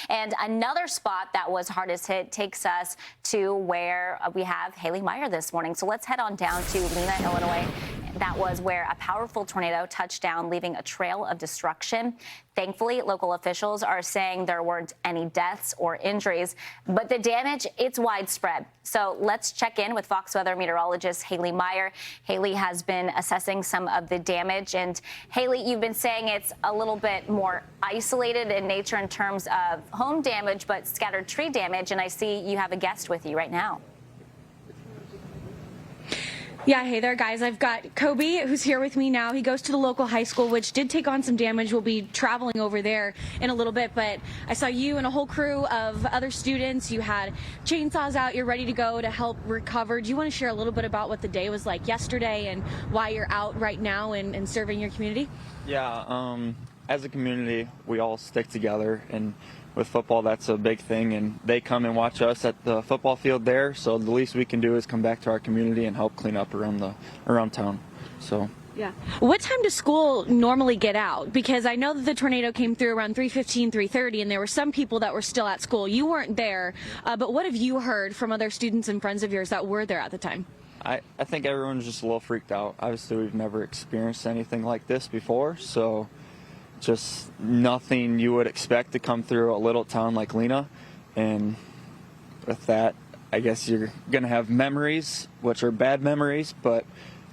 And another spot that was hardest hit takes us to where we have Haley Meier this morning. So let's head on down to Lena, Illinois. That was where a powerful tornado touched down, leaving a trail of destruction. Thankfully, local officials are saying there weren't any deaths or injuries, but the damage, it's widespread. So let's check in with Fox Weather Meteorologist Haley Meier. Haley has been assessing some of the damage. And Haley, you've been saying it's a little bit more isolated in nature in terms of home damage, but scattered tree damage. And I see you have a guest with you right now. Yeah, hey there, guys. I've got Kobe, who's here with me now. He goes to the local high school, which did take on some damage. We'll be traveling over there in a little bit, but I saw you and a whole crew of other students. You had chainsaws out. You're ready to go to help recover. Do you want to share a little bit about what the day was like yesterday and why you're out right now and serving your community? Yeah, as a community, we all stick together, and with football, that's a big thing, and they come and watch us at the football field there, so the least we can do is come back to our community and help clean up around town. So yeah. What time does school normally get out? Because I know that the tornado came through around 3:15, 3:30, and there were some people that were still at school. You weren't there, but what have you heard from other students and friends of yours that were there at the time? I think everyone's just a little freaked out. Obviously, we've never experienced anything like this before, so just nothing you would expect to come through a little town like Lena. And with that, I guess you're going to have memories, which are bad memories, but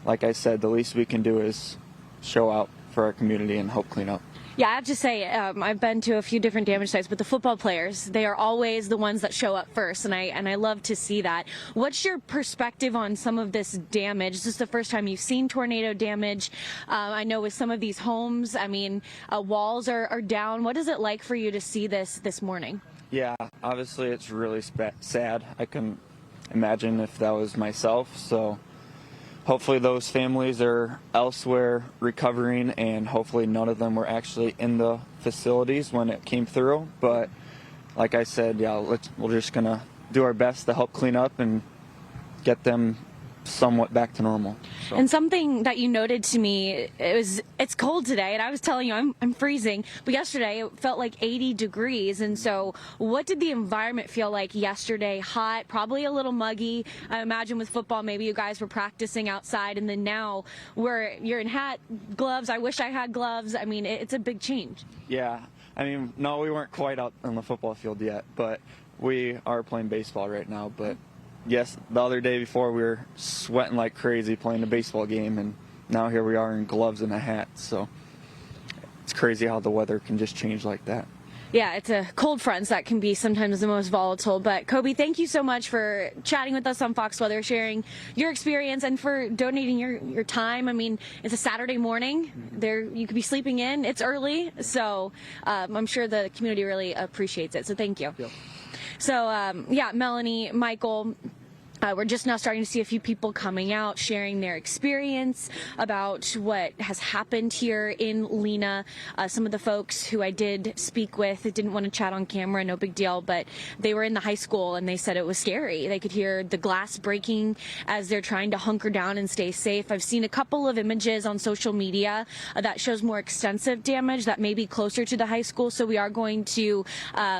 like I said, the least we can do is show out for our community and help clean up. Yeah, I have to say, I've been to a few different damage sites, but the football players, they are always the ones that show up first, and I love to see that. What's your perspective on some of this damage? Is this the first time you've seen tornado damage? I know with some of these homes, I mean, walls are down. What is it like for you to see this morning? Yeah, obviously it's really sad. I can imagine if that was myself, so hopefully those families are elsewhere recovering, and hopefully none of them were actually in the facilities when it came through. But like I said, yeah, we're just going to do our best to help clean up and get them somewhat back to normal. So. And something that you noted to me, it's cold today, and I was telling you I'm freezing, but yesterday it felt like 80 degrees. And so what did the environment feel like yesterday? Hot, probably a little muggy. I imagine with football maybe you guys were practicing outside, and then now you're in hat, gloves. I wish I had gloves. I mean, it's a big change. Yeah, I mean, no, we weren't quite out on the football field yet, but we are playing baseball right now. But yes, the other day before we were sweating like crazy playing a baseball game, and now here we are in gloves and a hat. So it's crazy how the weather can just change like that. Yeah, it's a cold front that can be sometimes the most volatile. But Kobe, thank you so much for chatting with us on Fox Weather, sharing your experience, and for donating your time. I mean, it's a Saturday morning. There, you could be sleeping in. It's early, so I'm sure the community really appreciates it. So thank you. Yep. So, yeah, Melanie, Michael, we're just now starting to see a few people coming out, sharing their experience about what has happened here in Lena. Some of the folks who I did speak with didn't want to chat on camera, no big deal, but they were in the high school and they said it was scary. They could hear the glass breaking as they're trying to hunker down and stay safe. I've seen a couple of images on social media that shows more extensive damage that may be closer to the high school, so we are going to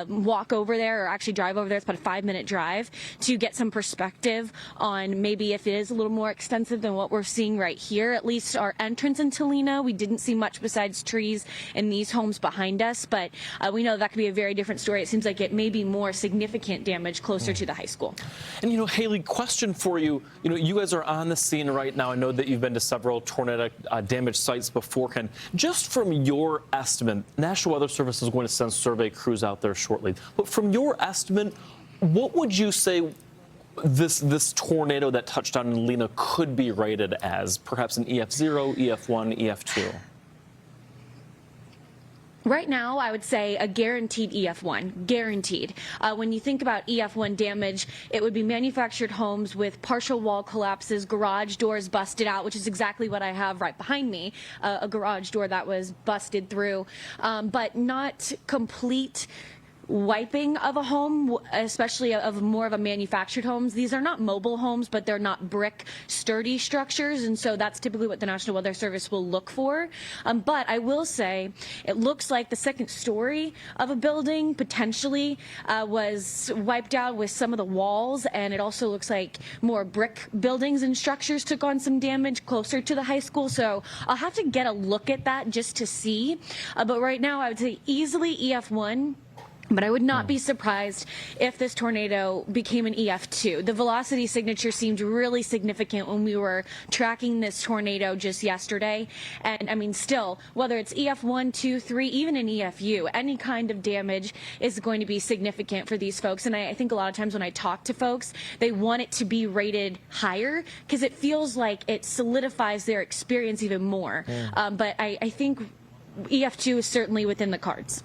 walk over there, or actually drive over there. It's about a 5-minute drive to get some perspective on maybe if it is a little more extensive than what we're seeing right here. At least our entrance into Lena, we didn't see much besides trees in these homes behind us, but we know that could be a very different story. It seems like it may be more significant damage closer to the high school. And Haley, question for you. You guys are on the scene right now. I know that you've been to several tornado damaged sites beforehand. Just from your estimate, National Weather Service is going to send survey crews out there shortly. But from your estimate, what would you say this tornado that touched down in Lena could be rated as? Perhaps an EF0, EF1, EF2? Right now, I would say a guaranteed EF1, guaranteed. When you think about EF1 damage, it would be manufactured homes with partial wall collapses, garage doors busted out, which is exactly what I have right behind me, a garage door that was busted through, but not complete wiping of a home, especially of more of a manufactured homes. These are not mobile homes, but they're not brick sturdy structures, and so that's typically what the National Weather Service will look for. But I will say it looks like the second story of a building potentially was wiped out with some of the walls, and it also looks like more brick buildings and structures took on some damage closer to the high school. So I'll have to get a look at that just to see. But right now I would say easily EF1. But I would not be surprised if this tornado became an EF2. The velocity signature seemed really significant when we were tracking this tornado just yesterday. And I mean, still, whether it's EF1, 2, 3, even an EFU, any kind of damage is going to be significant for these folks. And I think a lot of times when I talk to folks, they want it to be rated higher because it feels like it solidifies their experience even more. But I think EF2 is certainly within the cards.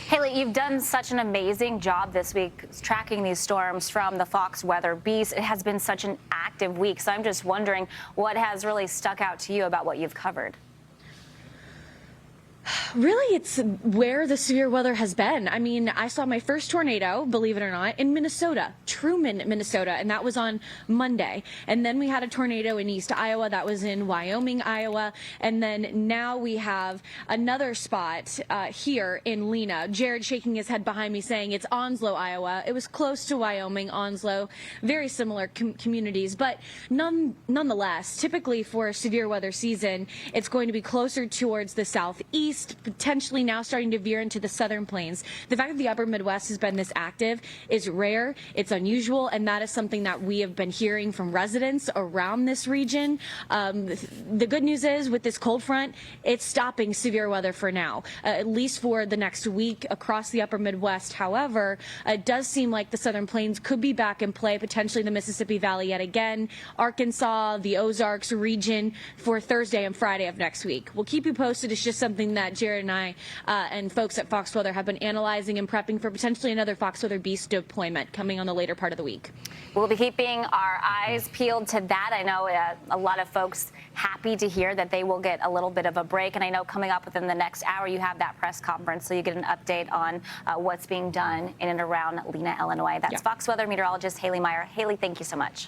Haley, you've done such an amazing job this week tracking these storms from the Fox Weather Beast. It has been such an active week, so I'm just wondering what has really stuck out to you about what you've covered. Really, it's where the severe weather has been. I mean, I saw my first tornado, believe it or not, in Minnesota, Truman, Minnesota, and that was on Monday. And then we had a tornado in East Iowa. That was in Wyoming, Iowa. And then now we have another spot here in Lena. Jared shaking his head behind me saying it's Onslow, Iowa. It was close to Wyoming, Onslow, very similar communities. But nonetheless, typically for a severe weather season, it's going to be closer towards the southeast, potentially now starting to veer into the southern plains. The fact that the upper Midwest has been this active is rare, it's unusual, and that is something that we have been hearing from residents around this region. The good news is with this cold front, it's stopping severe weather for now, at least for the next week across the upper Midwest. However, it does seem like the southern plains could be back in play, potentially the Mississippi Valley yet again, Arkansas, the Ozarks region for Thursday and Friday of next week. We'll keep you posted. It's just something that Jared and I and folks at Fox Weather have been analyzing and prepping for potentially another Fox Weather Beast deployment coming on the later part of the week. We'll be keeping our eyes peeled to that. I know a lot of folks happy to hear that they will get a little bit of a break. And I know coming up within the next hour, you have that press conference, so you get an update on what's being done in and around Lena, Illinois. That's Fox Weather Meteorologist Haley Meier. Haley, thank you so much.